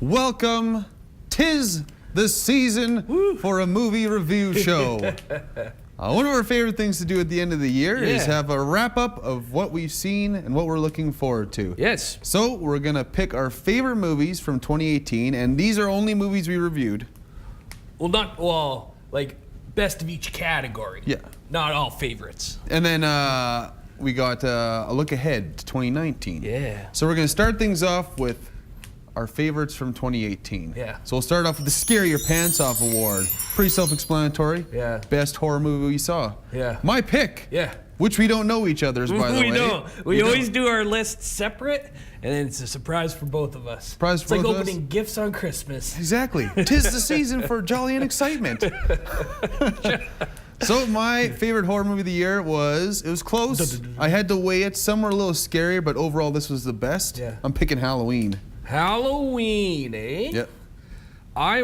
Welcome. 'Tis the season for a movie review show. One of our favorite things to do at the end of the year is have a wrap-up of what we've seen and what we're looking forward to. Yes. So we're going to pick our favorite movies from 2018, and these are only movies we reviewed. Well, like best of each category. Yeah. Not all favorites. And then we got a look ahead to 2019. Yeah. So we're going to start things off with our favorites from 2018. Yeah. So we'll start off with the Scare Your Pants Off Award. Pretty self-explanatory. Yeah. Best horror movie we saw. Yeah. My pick. Yeah. Which we don't know each other's, by the way. We don't. We always do our lists separate, and then it's a surprise for both of us. Surprise for both both of us. It's like opening gifts on Christmas. Exactly. 'Tis the season for jolly and excitement. So my favorite horror movie of the year it was close. I had to weigh it. Some were a little scarier, but overall this was the best. Yeah. I'm picking Halloween. Halloween, eh? Yep. I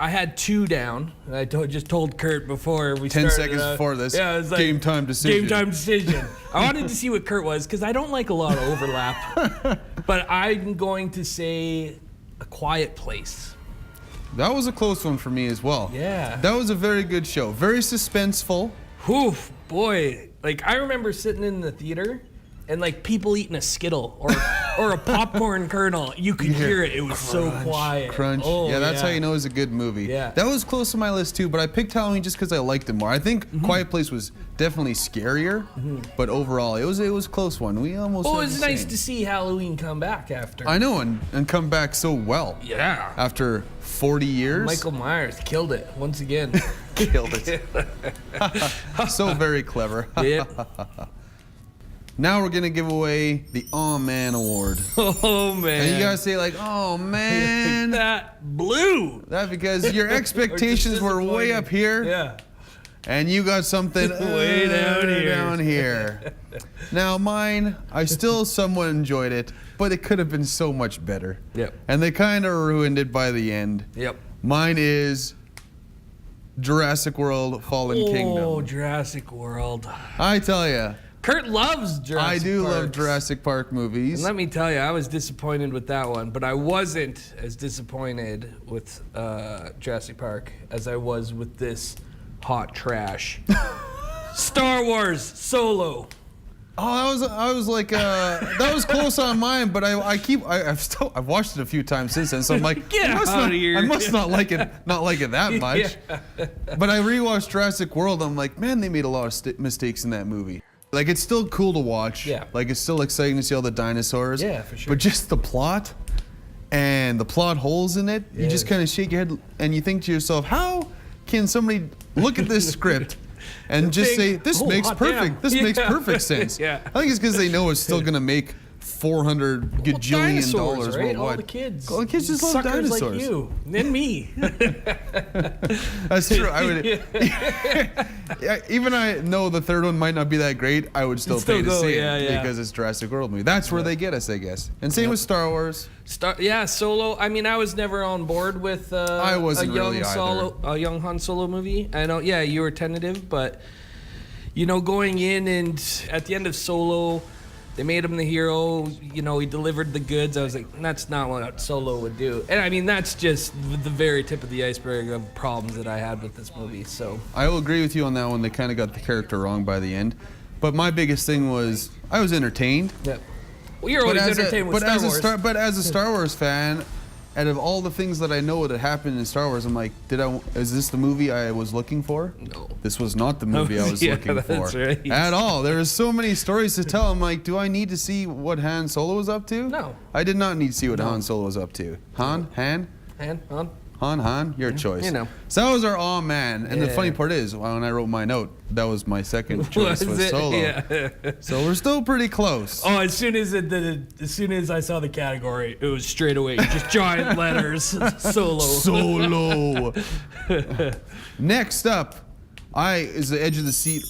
had two down. I just told Kurt before we 10 started. seconds before this. Yeah, it was like game time decision. Game time decision. I wanted to see what Kurt was because I don't like a lot of overlap. But I'm going to say A Quiet Place. That was a close one for me as well. Yeah. That was a very good show. Very suspenseful. Oof, boy. Like, I remember sitting in the theater and, like, people eating a Skittle or a popcorn kernel. You could hear it. It was so quiet. Crunch. Oh, yeah, that's how you know it's a good movie. Yeah. That was close to my list, too, but I picked Halloween just because I liked it more. I think Quiet Place was definitely scarier, but overall, it was a close one. We almost Oh, had it was the nice same. to see Halloween come back after. I know, and come back so well. Yeah. After 40 years. Michael Myers killed it once again. Killed it. So very clever. Yep. Now we're gonna give away the Aw Man Award. Oh man. And you gotta say like, oh man. That blew. That because your expectations were way up here. Yeah. And you got something Way down here. Now mine, I still somewhat enjoyed it, but it could have been so much better. Yep. And they kind of ruined it by the end. Yep. Mine is Jurassic World Fallen Kingdom. Oh, Jurassic World. I tell ya. Kurt loves Jurassic I do Parks. love Jurassic Park movies. And let me tell you, I was disappointed with that one, but I wasn't as disappointed with Jurassic Park as I was with this hot trash. Star Wars Solo. Oh, I was like, that was close on mine, but I've watched it a few times since then, so I'm like, Get out of here. I must not like it that much. Yeah. But I rewatched Jurassic World, I'm like, man, they made a lot of mistakes in that movie. Like, it's still cool to watch. Yeah. Like, it's still exciting to see all the dinosaurs. Yeah, for sure. But just the plot and the plot holes in it, you just kind of shake your head and you think to yourself, how can somebody look at this script and just say, this makes perfect, this makes perfect sense. Yeah. I think it's because they know it's still going to make $400 gajillion dollars right? worldwide. All the kids. All the kids just love Suckers dinosaurs. like you and me. That's true. I would, yeah, even I know the third one might not be that great. I would still pay to see it because it's Jurassic World movie. That's where they get us, I guess. And same with Star Wars. Solo. I mean, I was never on board with I wasn't a young really a young Han Solo movie. I know. Yeah, you were tentative, but you know, going in and at the end of Solo, they made him the hero. You know, he delivered the goods. I was like, that's not what Solo would do. And I mean, that's just the very tip of the iceberg of problems that I had with this movie. So I will agree with you on that one. They kind of got the character wrong by the end. But my biggest thing was I was entertained. yeah. Well, you're always entertained with Star Wars. But as a Star Wars fan, out of all the things that I know that happened in Star Wars, I'm like, is this the movie I was looking for? No. This was not the movie I was looking for. Right. At all. There was so many stories to tell. I'm like, do I need to see what Han Solo was up to? No. I did not need to see what Han Solo was up to. Han, your choice. You know. So that was our aw man. And the Yeah. funny part is, when I wrote my note, that was my second choice was Solo. Yeah. So we're still pretty close. Oh, as soon as I saw the category, it was straight away just giant letters. Solo. Solo. Next up, is the Edge of the Seat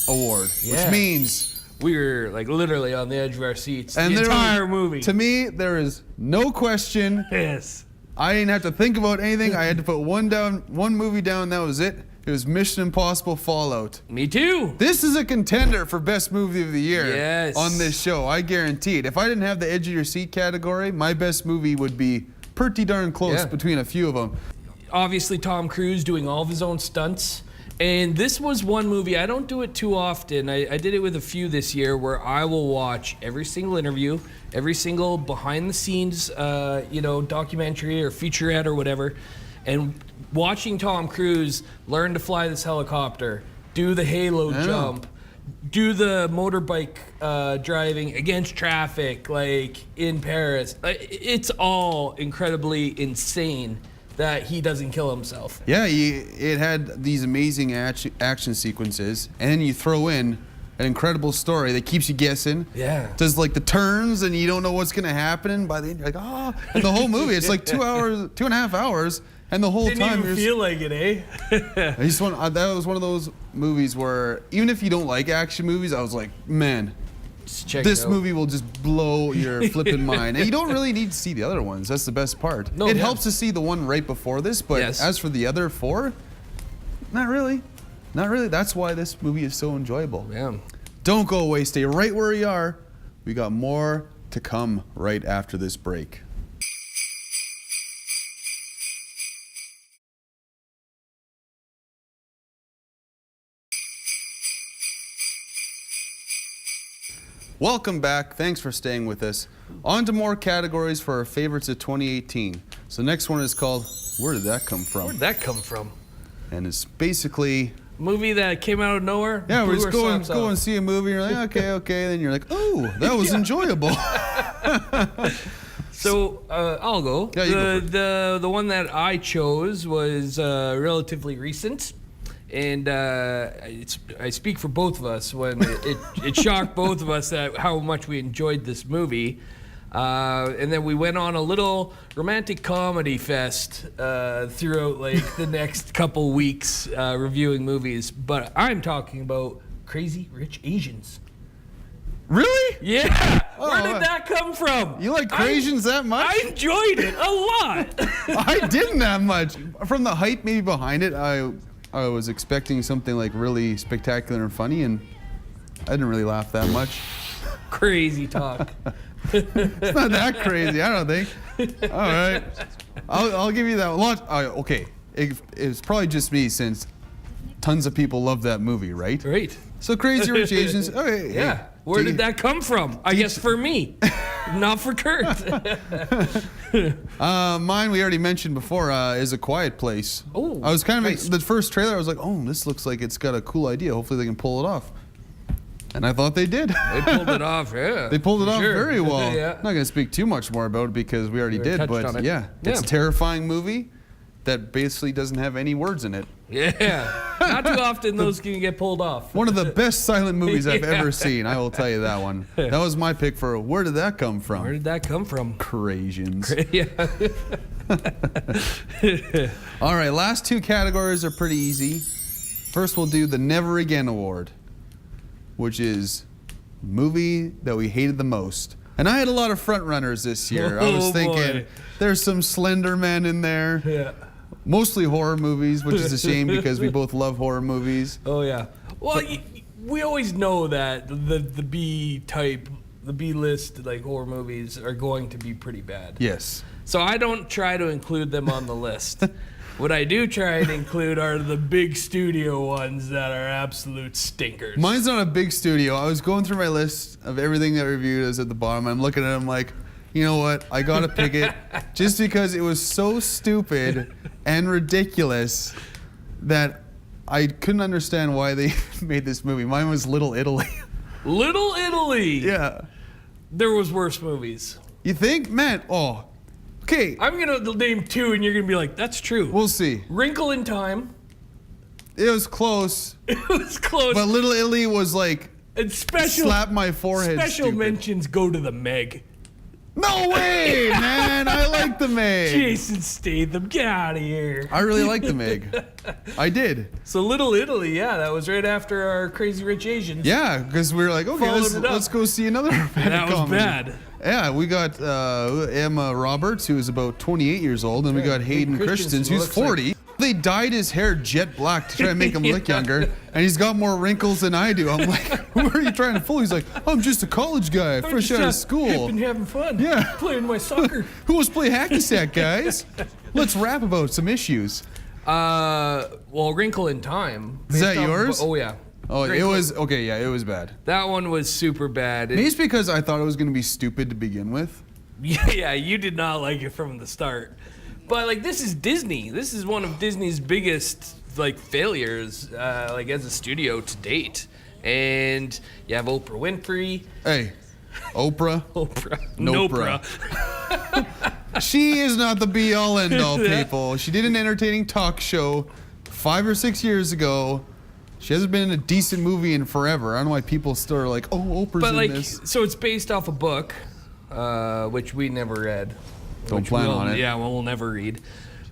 Award, Yeah. which means We were like literally on the edge of our seats and the there entire was- movie. To me, there is no question. Yes. I didn't have to think about anything. I had to put one movie down. That was it. It was Mission Impossible Fallout. Me too. This is a contender for best movie of the year Yes. on this show. I guarantee it. If I didn't have the edge of your seat category, my best movie would be pretty darn close between a few of them. Obviously, Tom Cruise doing all of his own stunts. And this was one movie, I don't do it too often. I did it with a few this year where I will watch every single interview, every single behind the scenes, documentary or featurette or whatever. And watching Tom Cruise learn to fly this helicopter, do the halo jump, do the motorbike driving against traffic, like in Paris. It's all incredibly insane that he doesn't kill himself. Yeah, it had these amazing action sequences, and then you throw in an incredible story that keeps you guessing. Yeah. Does like the turns, and you don't know what's gonna happen, and by the end you're like, oh. And the whole movie, it's like 2 hours, 2.5 hours, and the whole Didn't time even feel like it, eh? that was one of those movies where even if you don't like action movies, I was like, man, this movie will just blow your flipping mind. And you don't really need to see the other ones. That's the best part. No, it helps to see the one right before this, but as for the other 4, not really. Not really. That's why this movie is so enjoyable. Yeah. Don't go away. Stay right where you are. We got more to come right after this break. Welcome back. Thanks for staying with us. On to more categories for our favorites of 2018. So the next one is called Where Did That Come From? Where'd that come from? And it's basically Movie that came out of nowhere? yeah, we're just go and see a movie. You're like, okay. Then you're like, oh, that was enjoyable. So I'll go. Yeah, you go for it. The one that I chose was relatively recent. And I speak for both of us when it shocked both of us at how much we enjoyed this movie. And then we went on a little romantic comedy fest throughout like the next couple weeks reviewing movies. But I'm talking about Crazy Rich Asians. Really? Yeah. Where did that come from? You like Crazians that much? I enjoyed it a lot. I didn't that much. From the hype maybe behind it, I was expecting something like really spectacular and funny, and I didn't really laugh that much. Crazy talk. It's not that crazy, I don't think. All right, I'll give you that. Okay, it's probably just me since tons of people love that movie, right? Right. So Crazy Rich Asians. Okay, yeah. hey, Where did that come from? I guess for me, not for Kurt. Mine we already mentioned before is A Quiet Place. Oh, I was kind of nice. the first trailer. I was like, oh, this looks like it's got a cool idea. Hopefully they can pull it off. And I thought they did. They pulled it off, yeah. They pulled it off very well. Yeah. I'm not going to speak too much more about it because we already did. But yeah, it's a terrifying movie that basically doesn't have any words in it. Yeah. Not too often those can get pulled off. One of the best silent movies I've ever seen. I will tell you that one. That was my pick for Where Did That Come From? Where did that come from? Crazians. Yeah. All right, last 2 categories are pretty easy. First, we'll do the Never Again Award, which is movie that we hated the most. And I had a lot of front runners this year. I was thinking there's some Slender Men in there. Yeah. Mostly horror movies, which is a shame because we both love horror movies. Oh yeah. Well, we always know that the B-type, the B-list like horror movies are going to be pretty bad. Yes. So I don't try to include them on the list. What I do try and include are the big studio ones that are absolute stinkers. Mine's not a big studio. I was going through my list of everything that I reviewed is at the bottom. I'm looking at them like, you know what? I gotta pick it just because it was so stupid and ridiculous that I couldn't understand why they made this movie. Mine was Little Italy. Little Italy. Yeah. There was worse movies. You think? Man, oh. Okay. I'm gonna name 2 and you're gonna be like, that's true. We'll see. Wrinkle in Time. It was close. It was close. But Little Italy was like, and special, slap my forehead Special stupid. mentions go to the Meg. No way, man. I like the Meg. Jason Statham, get out of here. I really like the Meg. I did. So Little Italy, yeah, that was right after our Crazy Rich Asians. Yeah, because we were like, okay, let's go see another romantic That was comedy. bad. Yeah, we got Emma Roberts, who is about 28 years old, and we got Hayden Christensen, who's 40. They they dyed his hair jet black to try to make him look younger, and he's got more wrinkles than I do. I'm like, who are you trying to fool? He's like, I'm just a college guy, fresh out of school. Been having fun. Yeah. Playing my soccer. Who wants to play hacky sack, guys? Let's rap about some issues. Well, Wrinkle in Time. Is that yours? Oh, yeah. Oh, Wrinkle. it was, okay, yeah, it was bad. That one was super bad. Maybe it's because I thought it was going to be stupid to begin with. Yeah, you did not like it from the start. But, like, this is Disney. This is one of Disney's biggest, like, failures, like, as a studio to date. And you have Oprah Winfrey. Hey, Oprah. Oprah. Nopra. She is not the be-all, end-all, people. She did an entertaining talk show 5 or 6 years ago. She hasn't been in a decent movie in forever. I don't know why people still are like, oh, Oprah's But, like, in this. so it's based off a book, which we never read. Don't plan on it. Yeah, well, we'll never read.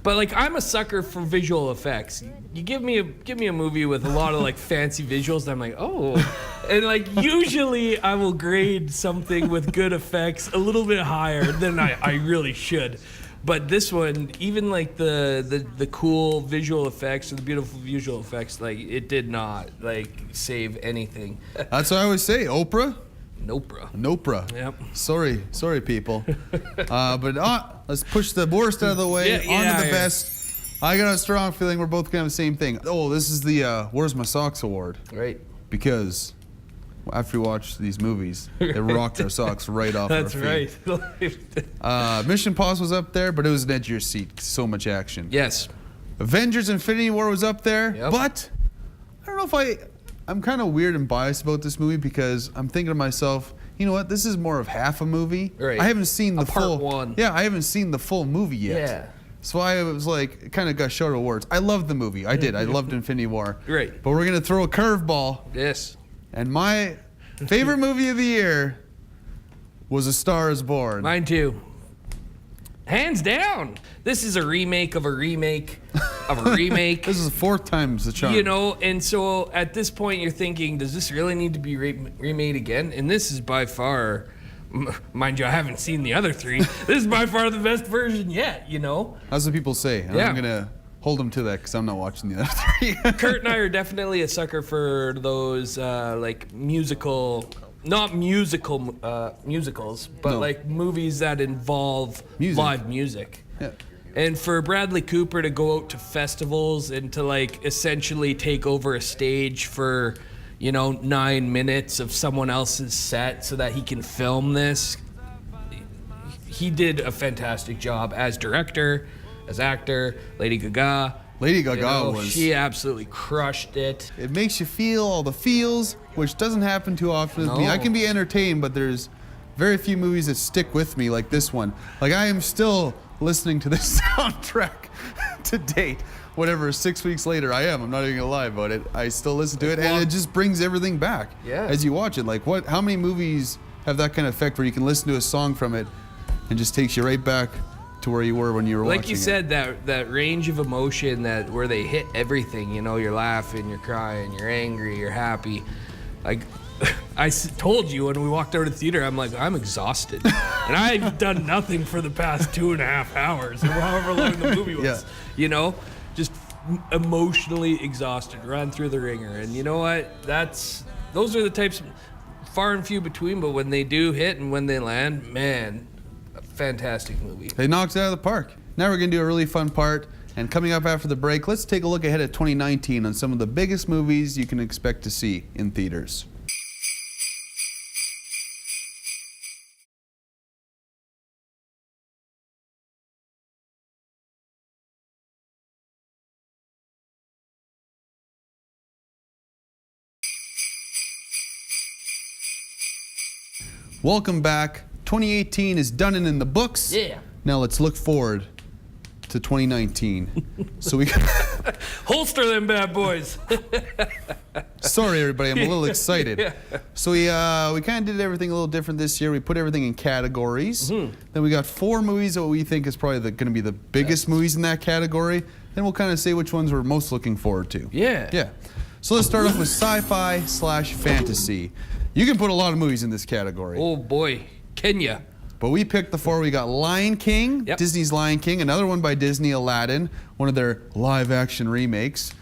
But like, I'm a sucker for visual effects. You give me a movie with a lot of like fancy visuals, and I'm like, oh. And like, usually I will grade something with good effects a little bit higher than I really should. But this one, even like the cool visual effects or the beautiful visual effects, like it did not like save anything. That's what I always say, Oprah. Nopra. Yep. Sorry, people. But let's push the worst out of the way. On to the best. I got a strong feeling we're both gonna have the same thing. Oh, this is the Where's My Socks award. Right. Because after we watch these movies, they rocked our socks right off our feet. That's right. Mission Impossible was up there, but it was an edge of your seat. So much action. Yes. Avengers Infinity War was up there, Yep. but I don't know if I'm kind of weird and biased about this movie because I'm thinking to myself, you know what? This is more of half a movie. Right. I haven't seen the part full. one. Yeah, I haven't seen the full movie yet. Yeah. So I was like, kind of got short of words. I loved the movie. I did. I loved Infinity War. Great. But we're gonna throw a curveball. Yes. And my favorite movie of the year was A Star Is Born. Mine too. Hands down. This is a remake of a remake of a remake. This is the fourth time's the charm. You know, and so at this point you're thinking, does this really need to be remade again? And this is by far, mind you, I haven't seen the other three. This is by far the best version yet, you know? That's what people say. And Yeah. I'm going to hold them to that because I'm not watching the other three. Kurt and I are definitely a sucker for those like musical, not musicals, but No. like movies that involve Music. live music. Yeah. And for Bradley Cooper to go out to festivals and to like essentially take over a stage for, 9 minutes of someone else's set so that he can film this, he did a fantastic job as director, as actor. Lady Gaga. Lady Gaga was... She absolutely crushed it. It makes you feel all the feels, which doesn't happen too often with me. No. I can be entertained, but there's very few movies that stick with me like this one. Like, I am still listening to this soundtrack to date. Whatever, 6 weeks later, I am. I'm not even gonna lie about it. I still listen to it, and it just brings everything back Yeah. as you watch it. Like, how many movies have that kind of effect where you can listen to a song from it and just takes you right back to where you were when you were watching it? Like you said, that range of emotion where they hit everything. You're laughing, you're crying, you're angry, you're happy. Like I told you when we walked out of the theater, I'm like, I'm exhausted, and I've done nothing for the past 2.5 hours or however long the movie was. Yeah. Just emotionally exhausted, run through the ringer. And you know what? Those are the types, far and few between. But when they do hit and when they land, man, a fantastic movie. They knocked it out of the park. Now we're going to do a really fun part. And coming up after the break, let's take a look ahead at 2019 on some of the biggest movies you can expect to see in theaters. Welcome back. 2018 is done and in the books. Yeah. Now let's look forward to 2019. So we Holster them bad boys. Sorry everybody, I'm a little excited. Yeah. So we kind of did everything a little different this year. We put everything in categories. Then we got 4 movies that we think is probably going to be the biggest movies in that category. Then we'll kind of say which ones we're most looking forward to. Yeah. Yeah. So let's start off with sci-fi/fantasy. You can put a lot of movies in this category. Oh boy, Kenya. But we picked the 4. We got Lion King, Yep. Disney's Lion King, another one by Disney, Aladdin, one of their live-action remakes.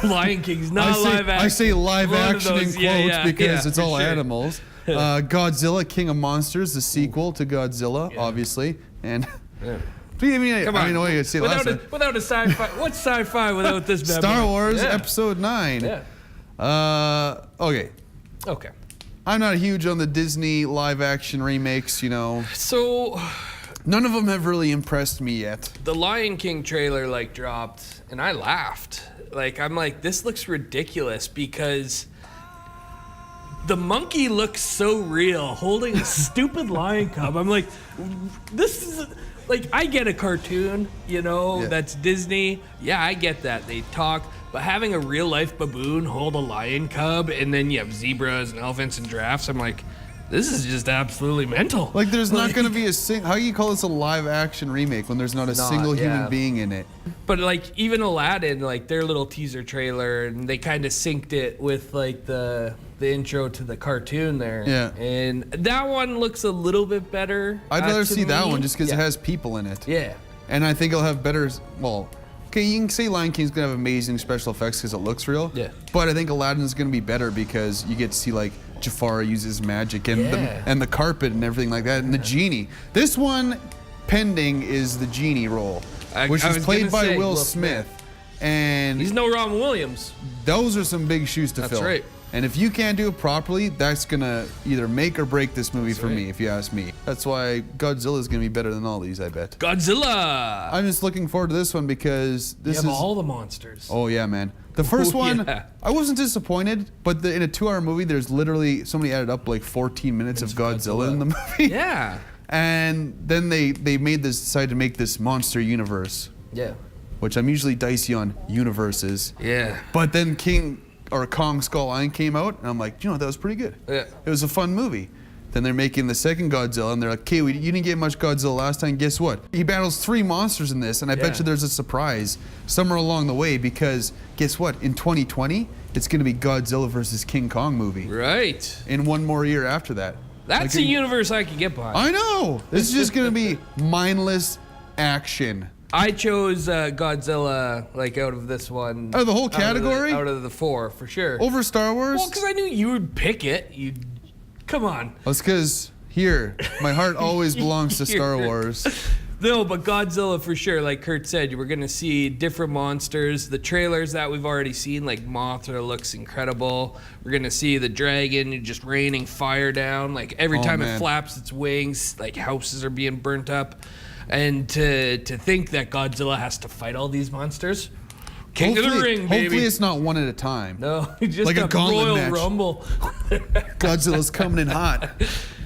Lion King's not live action. I say live One of action in those, quotes because it's for all sure. animals. Godzilla, King of Monsters, the sequel to Godzilla, obviously. And Yeah. I mean, Come I on. don't know what you say last time. Without a sci-fi, what's sci-fi without this? Star Wars Yeah. Episode 9. Yeah. Okay. Okay. I'm not huge on the Disney live action remakes, So None of them have really impressed me yet. the Lion King trailer dropped, and I laughed. I'm like, this looks ridiculous because the monkey looks so real, holding a stupid lion cub. I'm like, this is I get a cartoon, that's Disney. Yeah, I get that they talk, but having a real life baboon hold a lion cub, and then you have zebras and elephants and giraffes. I'm like, this is just absolutely mental. There's not going to be how do you call this a live action remake when there's not a single human being in it? But even Aladdin, their little teaser trailer, and they kind of synced it with the intro to the cartoon there. Yeah. And that one looks a little bit better. I'd rather to see that me. one just because Yeah. it has people in it. Yeah. And I think it'll have better, okay, you can say Lion King's gonna have amazing special effects because it looks real. Yeah. But I think Aladdin's gonna be better because you get to see Jafar uses magic and the carpet and everything like that, and the genie. This one pending is the genie role, which I is was played gonna by say Will Will Smith. And He's no Robin Williams. those are some big shoes to fill. That's right. And if you can't do it properly, that's gonna either make or break this movie for me, if you ask me. That's why Godzilla's gonna be better than all these, I bet. Godzilla. I'm just looking forward to this one because this you is have all the monsters. Oh yeah, man. The first one, yeah. I wasn't disappointed, but in a 2-hour movie, there's literally somebody added up 14 minutes of Godzilla in the movie. Yeah. And then they decided to make this monster universe, Yeah. which I'm usually dicey on universes. Yeah. But then Kong Skull Island came out, and I'm like, that was pretty good. Yeah. It was a fun movie. Then they're making the second Godzilla, and they're like, okay, you didn't get much Godzilla last time. Guess what? He battles 3 monsters in this, and I bet you there's a surprise somewhere along the way because guess what? In 2020, it's going to be Godzilla versus King Kong movie. Right. In one more year after that. That's a universe I could get behind. I know. This is just going to be mindless action. I chose Godzilla out of this one. Out of the whole category? Out of the 4, for sure. Over Star Wars? Well, because I knew you would pick it. Come on. That's because my heart always belongs to Star Wars. No, but Godzilla for sure. Like Kurt said, we're going to see different monsters. The trailers that we've already seen, Mothra looks incredible. We're going to see the dragon just raining fire down. Every time it flaps its wings, houses are being burnt up. And to think that Godzilla has to fight all these monsters. King of the Ring, baby. Hopefully it's not one at a time. No, just Like a gauntlet Royal match. Rumble. Godzilla's coming in hot,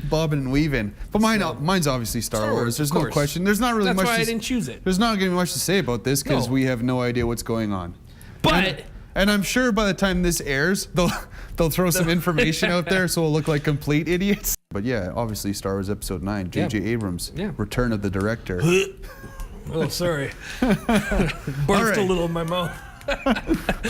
bobbing and weaving. But mine's obviously Star Wars. There's of no course. question. There's not really That's much. why I didn't choose it. There's not going to be much to say about this because No. we have no idea what's going on. But And I'm sure by the time this airs, they'll throw some information out there so we'll look like complete idiots. But yeah, obviously Star Wars Episode 9, J.J. Abrams, Return of the Director. oh, sorry. Barfed right. a little in my mouth.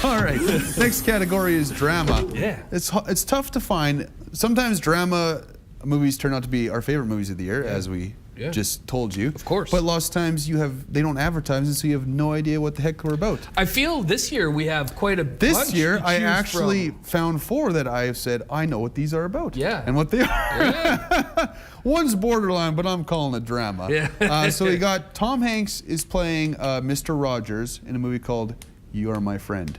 All right, next category is drama. Yeah. It's tough to find. Sometimes drama movies turn out to be our favorite movies of the year, as we just told you. Of course. But lots of times they don't advertise it, so you have no idea what the heck we're about. I feel this year we have quite a bunch This year, to I choose actually from. found 4 that I have said, I know what these are about. Yeah. And what they are. Yeah. One's borderline, but I'm calling it drama. Yeah. So we got Tom Hanks is playing Mr. Rogers in a movie called You Are My Friend.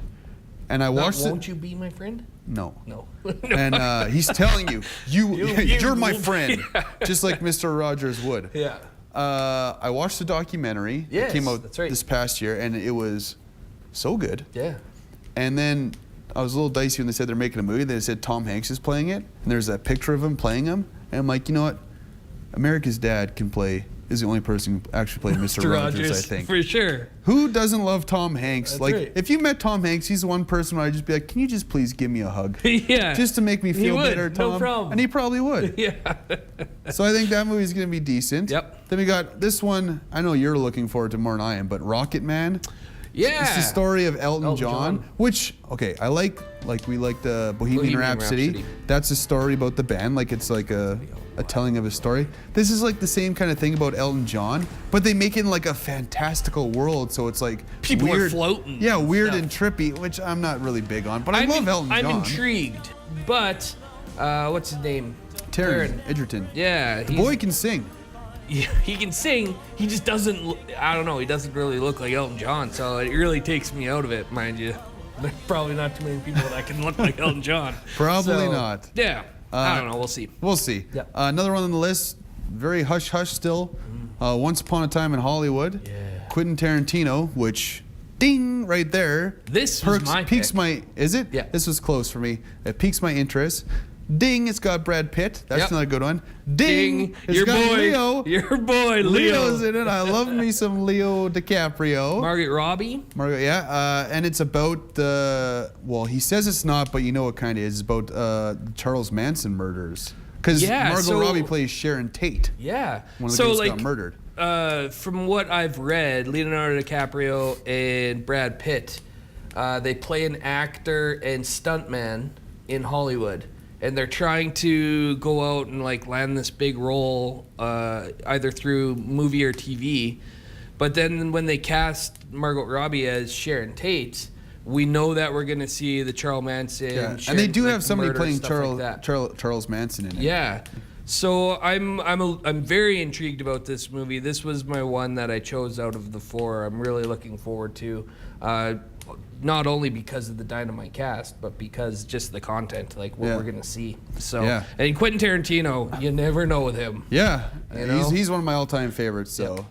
And I watched it. Won't you be my friend? No. No. And he's telling you, you're my will- friend, just like Mr. Rogers would. Yeah. I watched the documentary. Yes, It came out that's right. this past year, and it was so good. Yeah. And then I was a little dicey when they said they're making a movie. They said Tom Hanks is playing it, and there's that picture of him playing him. And I'm like, you know what? America's Dad is the only person who can actually play Mr. Rogers, I think. For sure. Who doesn't love Tom Hanks? That's like, right. if you met Tom Hanks, he's the one person where I'd just be like, can you just please give me a hug? Yeah. Just to make me He feel would, better, Tom. no problem. And he probably would. Yeah. So I think that movie's going to be decent. Yep. Then we got this one, I know you're looking forward to more than I am, but Rocket Man. Yeah. It's the story of Elton John, John. which, okay, I like like we liked Bohemian Rhapsody. That's a story about the band. Like it's like a telling of a story. This is like the same kind of thing about Elton John, but they make it in like a fantastical world. So it's like people weird, are floating. Yeah, weird stuff. and trippy, which I'm not really big on. But I love Elton John. I'm intrigued, but what's his name? Taron Egerton. Yeah, the boy can sing. He can sing. He just doesn't. I don't know. He doesn't really look like Elton John, so it really takes me out of it, mind you. There's probably not too many people that can look like Elton John. Probably not. Yeah. I don't know. We'll see. We'll see. Yeah. Another one on the list. Very hush hush still. Once Upon a Time in Hollywood. Yeah. Quentin Tarantino, which, ding, right there. This was my piques pick. my. Is it? Yeah. This was close for me. It piques my interest. Ding, it's got Brad Pitt. That's not a good one. Ding, it's your got boy, Leo. Your boy, Leo. Leo's in it. I love me some Leo DiCaprio. Margaret Robbie. Yeah. And it's about the. Well, he says it's not, but you know what kind of is. It's about the Charles Manson murders. Because Margot Robbie plays Sharon Tate. Yeah. One of the girls got murdered. From what I've read, Leonardo DiCaprio and Brad Pitt, they play an actor and stuntman in Hollywood. And they're trying to go out and like land this big role, either through movie or TV. But then when they cast Margot Robbie as Sharon Tate, we know that we're going to see the Charles Manson. Yeah. Sharon, And they do like, have somebody murder, playing stuff Charles Manson in it. Yeah. So I'm very intrigued about this movie. This was my one that I chose out of the four. I'm really looking forward to. Not only because of the dynamite cast, but because just the content, like what we're gonna see. So, and Quentin Tarantino, you never know with him. Yeah, you know? he's one of my all-time favorites. So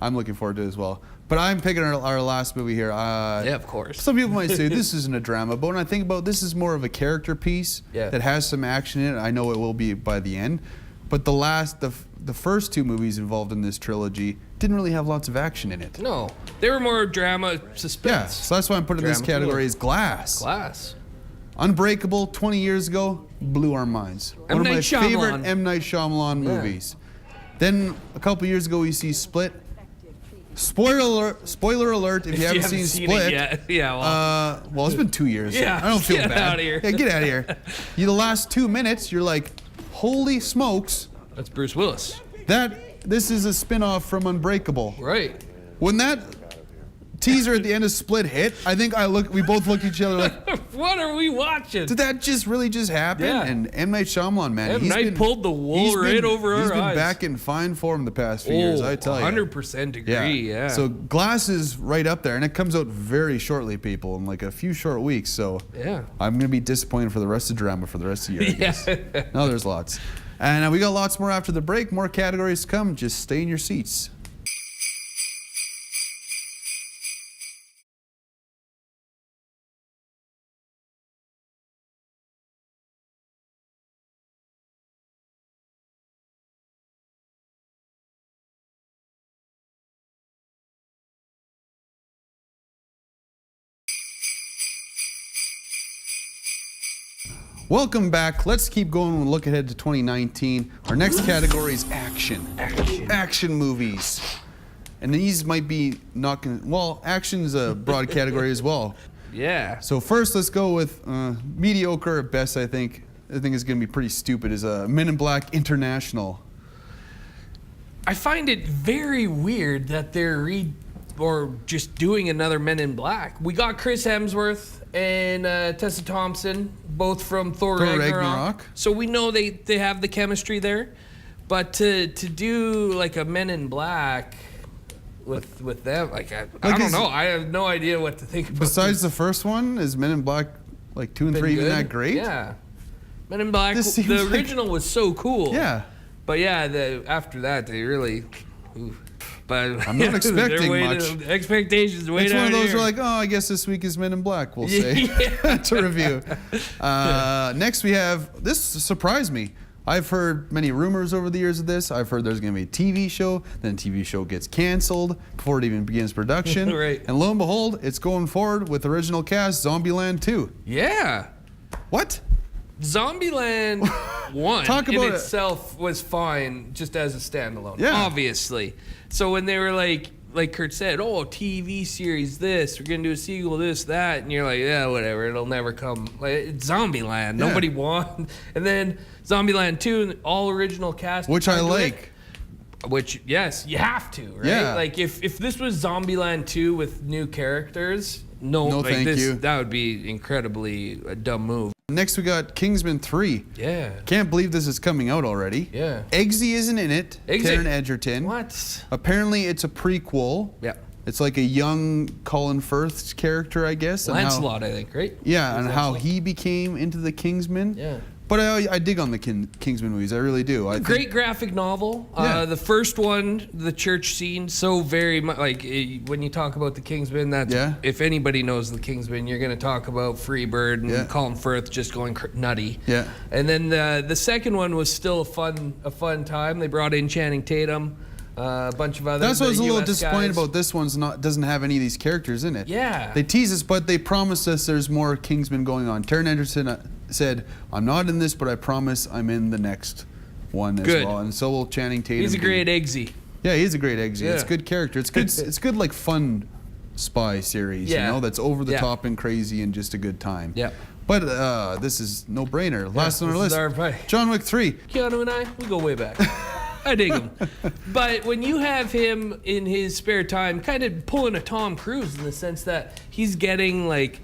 I'm looking forward to it as well. But I'm picking our last movie here. Yeah, of course. Some people might say this isn't a drama, but when I think about it, this is more of a character piece that has some action in it. I know it will be by the end, but the first two movies involved in this trilogy didn't really have lots of action in it. No, they were more drama, suspense. Yeah, so that's why I'm putting this category as Glass. Glass. Unbreakable, 20 years ago, blew our minds. One of my favorite M. Night Shyamalan movies. Then a couple years ago, we see Split. Spoiler alert! If you haven't seen Split, well, it's been 2 years. Yeah, I don't feel bad. Get out of here. Yeah, get out of here. The last 2 minutes, you're like, holy smokes! That's Bruce Willis. This is a spin-off from Unbreakable. Right. When that teaser at the end of Split hit, I think we both looked at each other like, what are we watching? Did that just really just happen? Yeah. And M. Night Shyamalan, man, M. Night pulled the wool right over our eyes. He's been back in fine form the past few years, I tell you. 100% agree, yeah. So Glass is right up there, and it comes out very shortly, people, in like a few short weeks. So I'm going to be disappointed for the rest of drama for the rest of the year, I guess. No, there's lots. And we got lots more after the break. More categories to come. Just stay in your seats. Welcome back. Let's keep going and look ahead to 2019. Our next category is action. Action movies. And these might be not going to... Well, action is a broad category as well. Yeah. So first, let's go with mediocre at best, I think. I think it's going to be pretty stupid, is Men in Black International. I find it very weird that they're just doing another Men in Black. We got Chris Hemsworth and Tessa Thompson, both from Thor Ragnarok. So we know they have the chemistry there. But to do like a Men in Black with them, like I don't know. I have no idea what to think about. Besides the first one, is Men in Black like 2 and 3 even that great? Yeah. Men in Black, the original was so cool. Yeah. But yeah, after that, they really... But I'm not expecting much. Expectations way It's down one of those here. where like, oh, I guess this week is Men in Black, we'll say, to review. Next we have, this surprised me. I've heard many rumors over the years of this. I've heard there's going to be a TV show, then the TV show gets canceled before it even begins production. Right. And lo and behold, it's going forward with original cast, Zombieland 2. Yeah. What? Zombieland 1 Talk about in itself was fine just as a standalone, Yeah. obviously. So when they were like, like Kurt said, oh, TV series, this, we're gonna do a sequel, this, that, and you're like, yeah, whatever, it'll never come. Like, it's Zombieland, nobody won. And then Zombieland 2, all original cast, which I like. Which, yes, you have to, right? Yeah. Like if this was Zombieland 2 with new characters, no, like thank you. That would be incredibly a dumb move. Next we got Kingsman 3. Yeah. Can't believe this is coming out already. Yeah. Eggsy isn't in it. Taron Egerton. What? Apparently it's a prequel. Yeah. It's like a young Colin Firth's character, I guess. Lancelot, I think, right? Yeah, and how he became into the Kingsman. Yeah. But I dig on the Kingsman movies. I really do. Great graphic novel. Yeah. The first one, the church scene, so very much like when you talk about the Kingsman. That's if anybody knows the Kingsman, you're going to talk about Freebird and Colin Firth just going nutty. Yeah. And then the second one was still a fun time. They brought in Channing Tatum. A bunch of other. That's what I was a little disappointed guys. about. This one's doesn't have any of these characters in it. Yeah. They tease us, but they promise us there's more Kingsman going on. Taron Egerton said, "I'm not in this, but I promise I'm in the next one as well." And so will Channing Tatum. He's a great Eggsy. Yeah, he's a great Eggsy. Yeah. It's a good character. It's good. It's good, like fun spy series. Yeah. You know, that's over the top and crazy and just a good time. Yeah. But this is no brainer. Last on our list, John Wick 3. Keanu and I, we go way back. I dig him. But when you have him in his spare time kind of pulling a Tom Cruise in the sense that he's getting like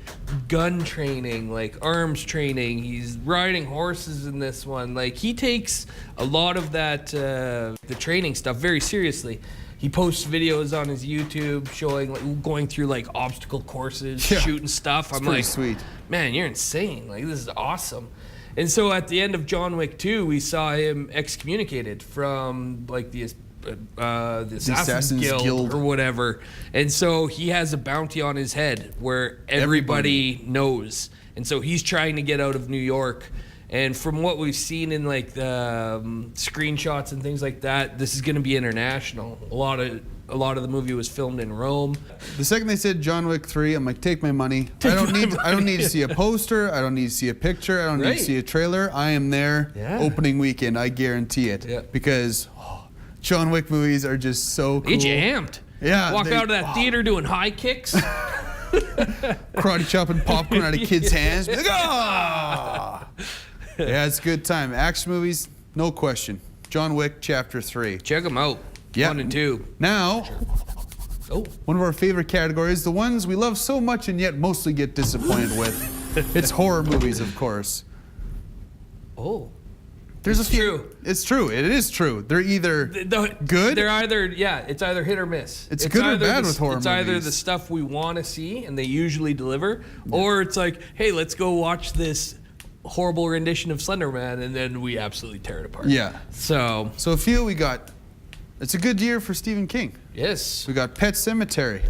gun training, like arms training, he's riding horses in this one. Like he takes a lot of that, the training stuff very seriously. He posts videos on his YouTube showing, like, going through like obstacle courses, shooting stuff. I'm like, sweet. Man, you're insane. Like, this is awesome. And so at the end of John Wick 2, we saw him excommunicated from like the Assassin's Guild or whatever. And so he has a bounty on his head where everybody knows. And so he's trying to get out of New York. And from what we've seen in like the screenshots and things like that, this is going to be international. A lot of the movie was filmed in Rome. The second they said John Wick 3, I'm like, take my money. I don't need to see a poster. I don't need to see a picture. I don't need to see a trailer. I am there opening weekend. I guarantee it. Yeah. Because John Wick movies are just so cool. Get you amped. Yeah. Walk out of that theater doing high kicks. Karate chopping popcorn out of kids' hands. Like, ah! Yeah, it's a good time. Action movies, no question. John Wick Chapter 3. Check them out. 1 and 2. Now, one of our favorite categories, the ones we love so much and yet mostly get disappointed with. It's horror movies, of course. Oh. There's a few. It's true. It is true. They're either good. They're either, it's either hit or miss. It's good or bad with horror movies. It's either the stuff we want to see and they usually deliver, or it's like, hey, let's go watch this horrible rendition of Slender Man, and then we absolutely tear it apart. Yeah. So a few we got. It's a good year for Stephen King. Yes. We got Pet Sematary.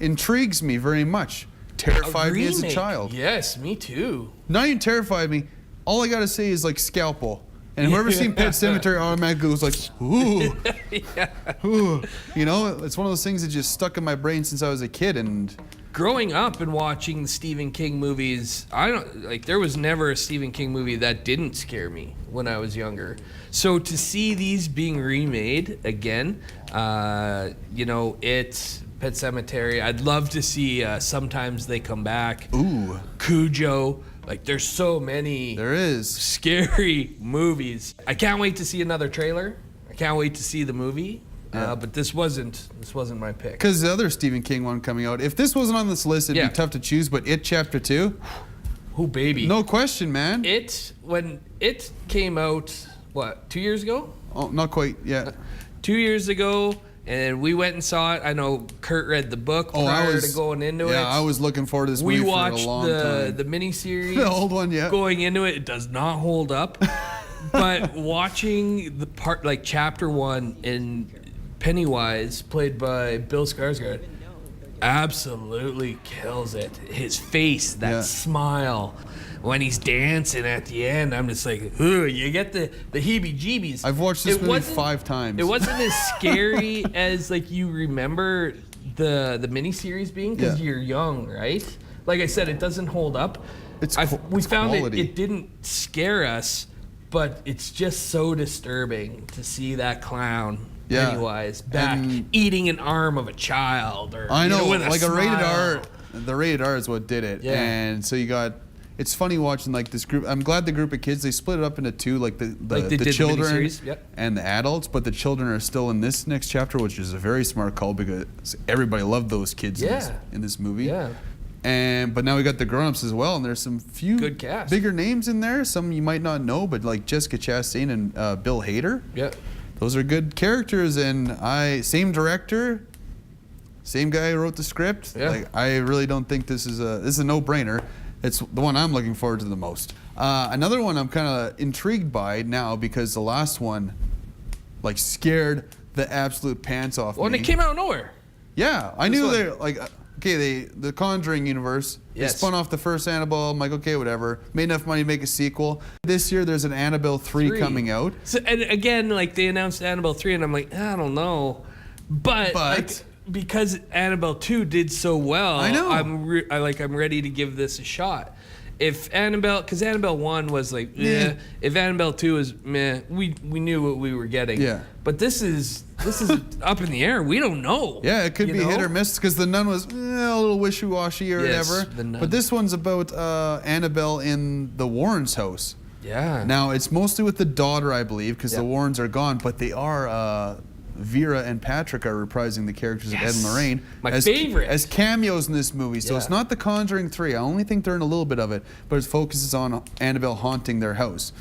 Intrigues me very much. Terrified me as a child. Yes, me too. Not even terrified me. All I gotta say is like Scalpel. And whoever's seen Pet Sematary automatically goes like, ooh. Ooh. You know, it's one of those things that just stuck in my brain since I was a kid. And growing up and watching the Stephen King movies, there was never a Stephen King movie that didn't scare me when I was younger. So to see these being remade again, it's Pet Sematary. I'd love to see Sometimes They Come Back. Ooh. Cujo. Like, there's so many. There is. Scary movies. I can't wait to see another trailer. I can't wait to see the movie. But this wasn't my pick. Because the other Stephen King one coming out, if this wasn't on this list, it'd be tough to choose. But It Chapter 2, oh baby, no question, man. When it came out, 2 years ago? Oh, not quite yet. 2 years ago, and we went and saw it. I know Kurt read the book prior to going into it. Yeah, I was looking forward to this movie for a long time. We watched the miniseries. The old one, yeah. Going into it, it does not hold up. But watching the part, like Chapter 1 in Pennywise, played by Bill Skarsgård, absolutely kills it. His face, that smile, when he's dancing at the end, I'm just like, ooh, you get the heebie-jeebies. I've watched this movie 5 times. It wasn't as scary as like you remember the miniseries being, because you're young, right? Like I said, it doesn't hold up. We found it didn't scare us, but it's just so disturbing to see that clown Yeah. Pennywise back And- eating an arm of a child, or I know, with a like a rated smile. R. The rated R is what did it. Yeah. And so you got. It's funny watching like this group. I'm glad the group of kids, they split it up into two, like Like they the did the children miniseries, yep. and the adults. But the children are still in this next chapter, which is a very smart call because everybody loved those kids Yeah. in this movie. Yeah. But now we got the grown-ups as well, and there's some few Good cast. bigger names in there. Some you might not know, but like Jessica Chastain and Bill Hader. Yeah. Those are good characters, and same director, same guy who wrote the script. Yeah. Like I really don't think this is a no-brainer. It's the one I'm looking forward to the most. Another one I'm kind of intrigued by now because the last one, like, scared the absolute pants off Well, me. and it came out of nowhere. Yeah, I This knew one. they're like, the Conjuring universe. Yes. They spun off the first Annabelle. I'm like, okay, whatever. Made enough money to make a sequel. This year, there's an Annabelle 3 coming out. So, and again, like they announced Annabelle 3, and I'm like, I don't know, but like, because Annabelle 2 did so well, I know. I'm ready to give this a shot. If Annabelle, because Annabelle 1 was like, Yeah. if Annabelle 2 is meh, we knew what we were getting. Yeah. But this is up in the air. We don't know. Yeah, it could you be know? hit or miss because the Nun was a little wishy-washy or Yes, whatever. The Nun. But this one's about Annabelle in the Warrens' house. Yeah. Now, it's mostly with the daughter, I believe, because the Yeah. Warrens are gone, but they are, Vera and Patrick are reprising the characters of Ed and Lorraine. My favorite. As cameos in this movie. So Yeah. it's not The Conjuring 3. I only think they're in a little bit of it, but it focuses on Annabelle haunting their house.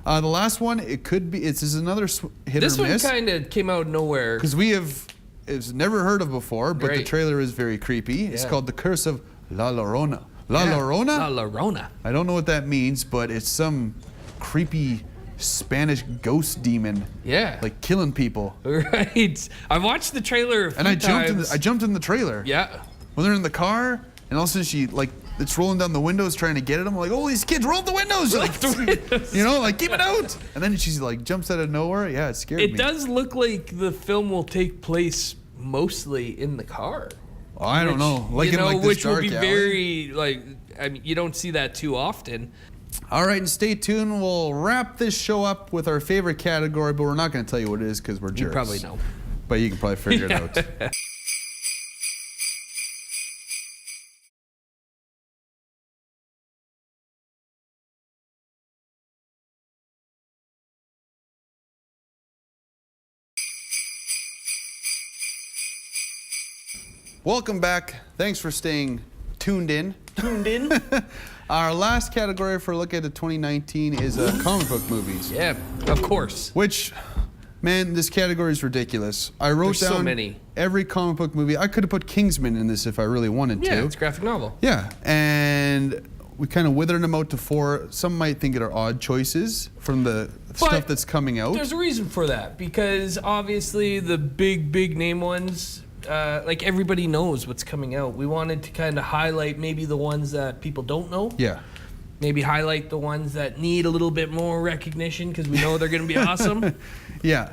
The last one, this is another hit This or one miss. kind of came out of nowhere. Because it's never heard of before, but the Right. trailer is very creepy. It's Yeah. called The Curse of La Llorona. La Yeah. Llorona? La Llorona. I don't know what that means, but it's some creepy Spanish ghost demon, Yeah. like killing people. Right. I watched the trailer a few And I times. jumped in the trailer. Yeah. When they're in the car, and all of a sudden she it's rolling down the windows trying to get at him. I'm like, oh, these kids roll up the windows, Roll up the windows. you know, like keep it out. And then she's like jumps out of nowhere. Yeah, it scared me. It does look like the film will take place mostly in the car. I don't know, like you know, in like this which will dark be alley. very like. I mean, you don't see that too often. All right, and stay tuned. We'll wrap this show up with our favorite category, but we're not going to tell you what it is because we're jerks. You probably know. But you can probably figure it out. Welcome back. Thanks for staying tuned in. Tuned in. Our last category for a look at 2019 is comic book movies. Yeah, of course. Which, man, this category is ridiculous. I wrote There's so down many. every comic book movie. I could have put Kingsman in this if I really wanted Yeah, to. it's a graphic novel. Yeah, and we kind of withered them out to 4. Some might think it are odd choices from the stuff that's coming out. There's a reason for that because obviously the big name ones, like everybody knows what's coming out. We wanted to kind of highlight maybe the ones that people don't know. Yeah. Maybe highlight the ones that need a little bit more recognition because we know they're going to be awesome. Yeah.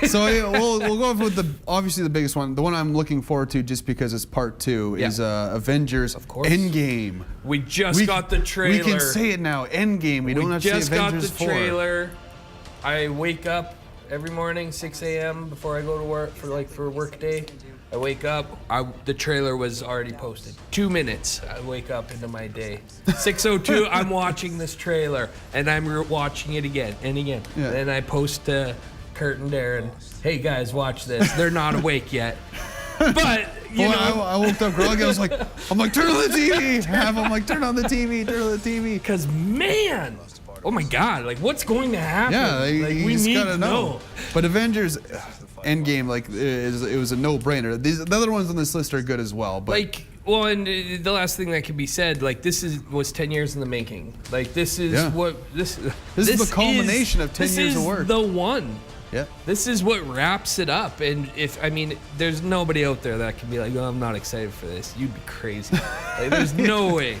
So yeah, we'll go with obviously the biggest one. The one I'm looking forward to just because it's part 2 is Avengers Endgame. We just got the trailer. We can say it now. Endgame. We don't have to say Avengers 4. We just got the trailer. I wake up every morning 6 a.m. before I go to work for work day. I wake up, the trailer was already posted. 2 minutes, I wake up into my day. 6:02, I'm watching this trailer, and I'm watching it again and again. Yeah. Then I post to Kurt and Darren, hey guys, watch this. They're not awake yet. But, you know. I woke up groggy. I'm like, turn on the TV. I'm like, turn on the TV, turn on the TV. Because, man, oh my God, like what's going to happen? Yeah, like, you we just need gotta to know. But Avengers Endgame, like, it was a no-brainer. The other ones on this list are good as well. But like, well, and the last thing that can be said, like, this was 10 years in the making. Like, this is this is the culmination of 10 years of work. This is the one. Yeah. This is what wraps it up. And there's nobody out there that can be like, oh, I'm not excited for this. You'd be crazy. Like, there's no way.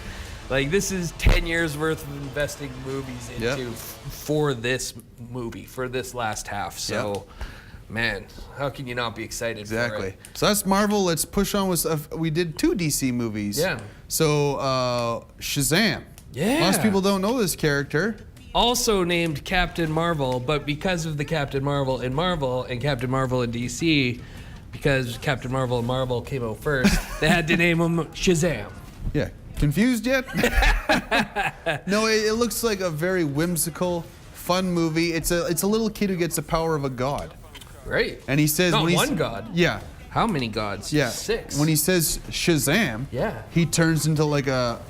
Like, this is 10 years worth of investing movies into for this movie, for this last half. So, man, how can you not be excited for it? So that's Marvel. Let's push on with stuff. We did 2 DC movies. Yeah. So, Shazam. Yeah. Most people don't know this character. also named Captain Marvel, but because of the Captain Marvel in Marvel and Captain Marvel in DC, because Captain Marvel and Marvel came out first, they had to name him Shazam. Yeah. Confused yet? No, it looks like a very whimsical, fun movie. It's a little kid who gets the power of a god. Right. And he says... Not when one god. Yeah. How many gods? Yeah. 6. When he says Shazam, Yeah. he turns into like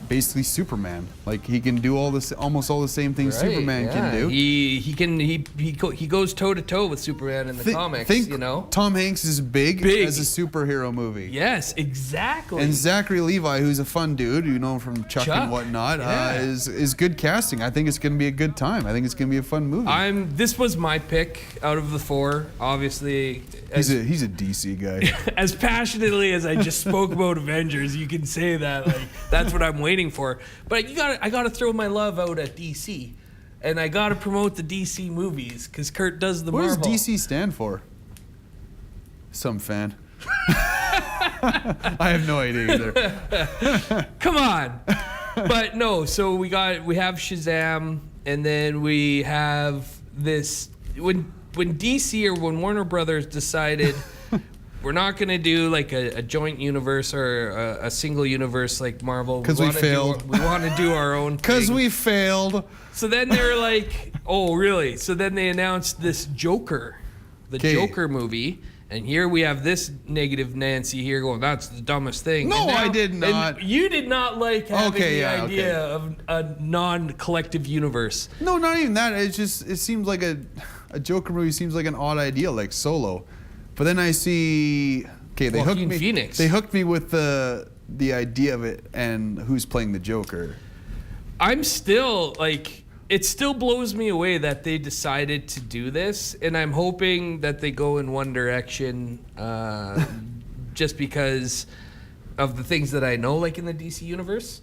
basically Superman. Like he can do almost all the same things Superman can do. He goes toe to toe with Superman in the comics. You know. Tom Hanks is big as a superhero movie. Yes, exactly. And Zachary Levi, who's a fun dude, you know him from Chuck and whatnot, is good casting. I think it's gonna be a good time. I think it's gonna be a fun movie. This was my pick out of the 4. Obviously, he's a DC guy. As passionately as I just spoke about Avengers, you can say that like that's what I'm waiting for. But I gotta throw my love out at DC, and I gotta promote the DC movies because Kurt does the Marvel. What does DC stand for? Some fan. I have no idea either. Come on. But no, so we have Shazam, and then we have this when DC or when Warner Brothers decided. We're not going to do like a joint universe or a single universe like Marvel. Because we failed. We want to do our own thing. Because we failed. So then they're like, oh, really? So then they announced this Joker, the Joker movie. And here we have this negative Nancy here going, that's the dumbest thing. No, I did not. And you did not like having the idea of a non-collective universe. No, not even that. It seems like a Joker movie seems like an odd idea, like Solo. But then I see, they hooked me. Phoenix. They hooked me with the idea of it and who's playing the Joker. I'm still like, it still blows me away that they decided to do this, and I'm hoping that they go in one direction, just because of the things that I know, like in the DC universe.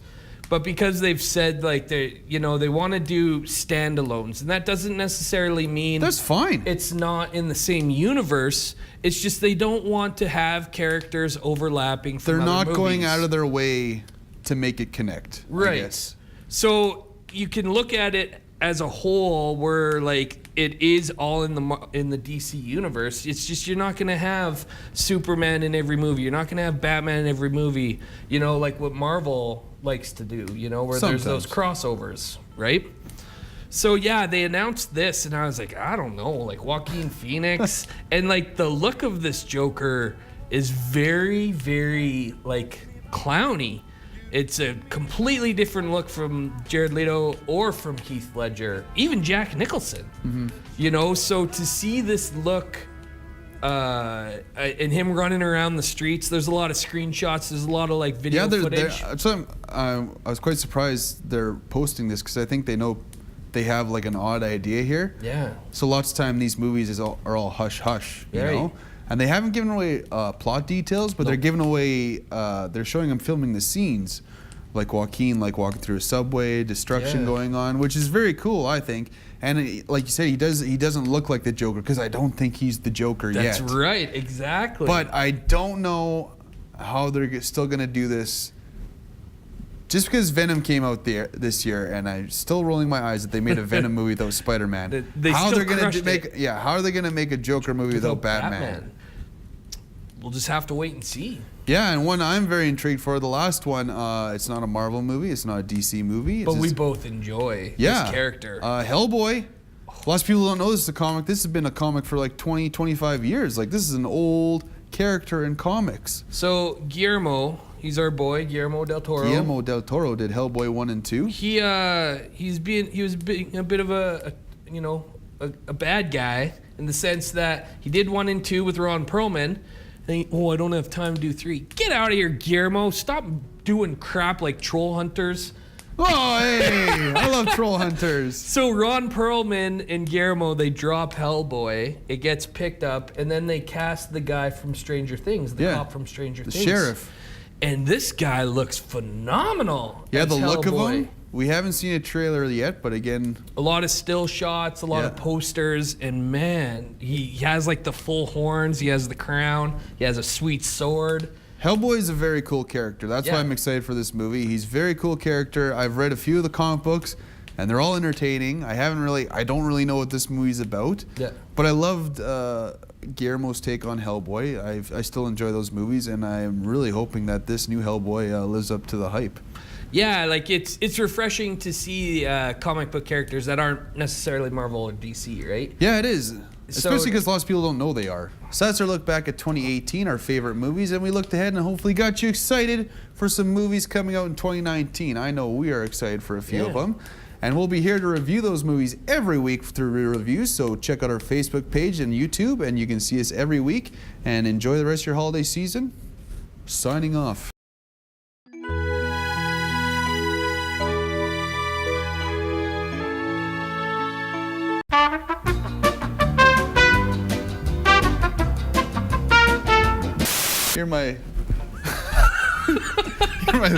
But because they've said like they want to do standalones, and that doesn't necessarily mean that's fine. It's not in the same universe. It's just they don't want to have characters overlapping. From They're not other going movies. out of their way to make it connect. Right. I guess. So you can look at it as a whole, where like it is all in the DC universe. It's just you're not gonna have Superman in every movie. You're not gonna have Batman in every movie. You know, like what Marvel likes to do, you know, where Sometimes. there's those crossovers, right? So yeah, they announced this, and I was like, I don't know, like Joaquin Phoenix, and like the look of this Joker is very, very like clowny. It's a completely different look from Jared Leto or from Heath Ledger, even Jack Nicholson. Mm-hmm. You know, so to see this look. And him running around the streets. There's a lot of screenshots. There's a lot of like video footage. I was quite surprised they're posting this because I think they know they have like an odd idea here. Yeah. So lots of time these movies are all hush hush, you know, and they haven't given away plot details, but they're giving away. They're showing them filming the scenes, like Joaquin like walking through a subway, destruction going on, which is very cool, I think. And like you said, he doesn't look like the Joker because I don't think he's the Joker yet. That's right, exactly. But I don't know how they're still gonna do this. Just because Venom came out this year, and I'm still rolling my eyes that they made a Venom movie without Spider-Man. How are they gonna make a Joker movie without Batman? We'll just have to wait and see. Yeah, and one I'm very intrigued for, the last one, it's not a Marvel movie, it's not a DC movie. But we both enjoy this character. Hellboy. Lots of people don't know this is a comic. This has been a comic for like 20, 25 years. Like, this is an old character in comics. So, Guillermo, he's our boy, Guillermo del Toro. Guillermo del Toro did Hellboy 1 and 2. He was being a bit of a bad guy in the sense that he did 1 and 2 with Ron Perlman. I don't have time to do 3. Get out of here, Guillermo. Stop doing crap like Troll Hunters. Oh, hey, I love Troll Hunters. So Ron Perlman and Guillermo, they drop Hellboy. It gets picked up, and then they cast the guy from Stranger Things, the cop from Stranger Things. The sheriff. And this guy looks phenomenal. Yeah, the look of Hellboy. him. We haven't seen a trailer yet, but again... A lot of still shots, a lot of posters, and man, he has like the full horns, he has the crown, he has a sweet sword. Hellboy is a very cool character. That's why I'm excited for this movie. He's a very cool character. I've read a few of the comic books. and they're all entertaining. I don't really know what this movie's about. Yeah. But I loved Guillermo's take on Hellboy. I still enjoy those movies, and I'm really hoping that this new Hellboy lives up to the hype. Yeah, like it's refreshing to see comic book characters that aren't necessarily Marvel or DC, right? Yeah, it is. Especially because lots of people don't know they are. So that's our look back at 2018, our favorite movies, and we looked ahead and hopefully got you excited for some movies coming out in 2019. I know we are excited for a few of them. And we'll be here to review those movies every week through reviews, so check out our Facebook page and YouTube, and you can see us every week. And enjoy the rest of your holiday season. Signing off. You're my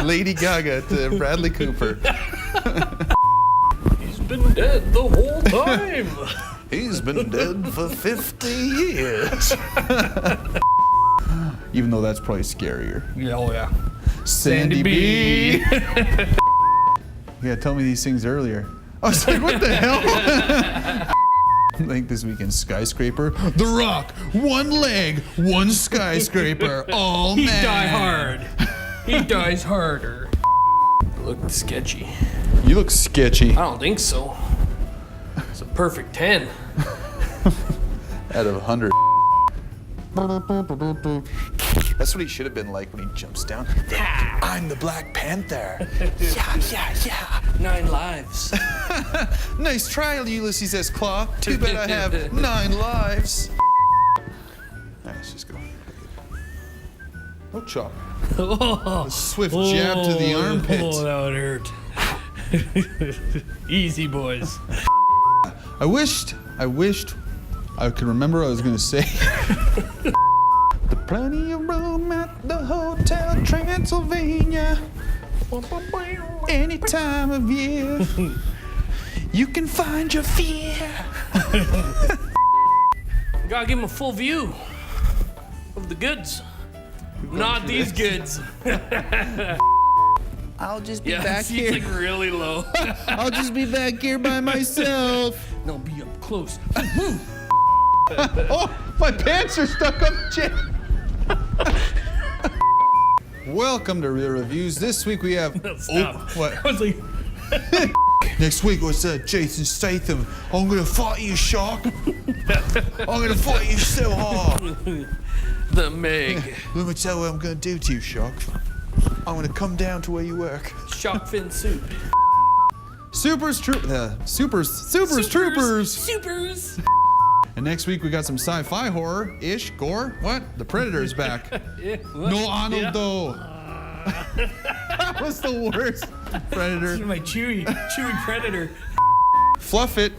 Lady Gaga to Bradley Cooper. He's been dead the whole time. He's been dead for 50 years. Even though that's probably scarier. Yeah, oh yeah. Sandy B. Yeah, tell me these things earlier. I was like, what the hell? Like this weekend, Skyscraper. The Rock, one leg, one skyscraper. Oh, He man. die hard. He dies harder. Looked sketchy. You look sketchy. I don't think so. It's a perfect 10. Out of 100. That's what he should have been like when he jumps down. I'm the Black Panther. Yeah. 9 lives. Nice try, Ulysses S. Claw. Too bad I have 9 lives. Alright, let's just go. No chop. A swift jab to the armpit. Oh, that would hurt. Easy, boys. I wished I could remember what I was gonna say. The plenty of room at the Hotel Transylvania. Any time of year, you can find your fear. Gotta give him a full view of the goods. Not these goods. I'll just be Yeah, back it's here. like really low. I'll just be back here by myself. No, be up close. Oh, my pants are stuck on the chair. Welcome to Real Reviews. This week we have. Stop. Oh, what? I was like, Next week was Jason Statham. I'm gonna fight you, Shark. I'm gonna fight you so hard. the Meg. Let me tell you what I'm gonna do to you, Shark. I'm gonna come down to where you work. Shark fin soup. Supers Troopers. Supers. And next week we got some sci-fi horror-ish gore. What? The Predator's back. Yeah, what? No Arnold Yeah. though. That was the worst. Predator. My chewy predator. Fluff it.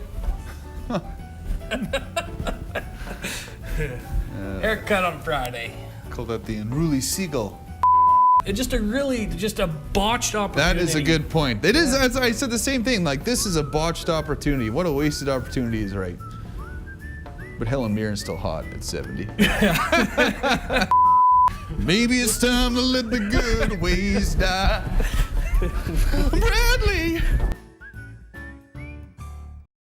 Haircut on Friday. Called that the unruly seagull. It's just a botched opportunity. That is a good point. It is. I said the same thing. Like, this is a botched opportunity. What a wasted opportunity is right. But Helen Mirren's still hot at 70. Maybe it's time to let the good ways die. Bradley!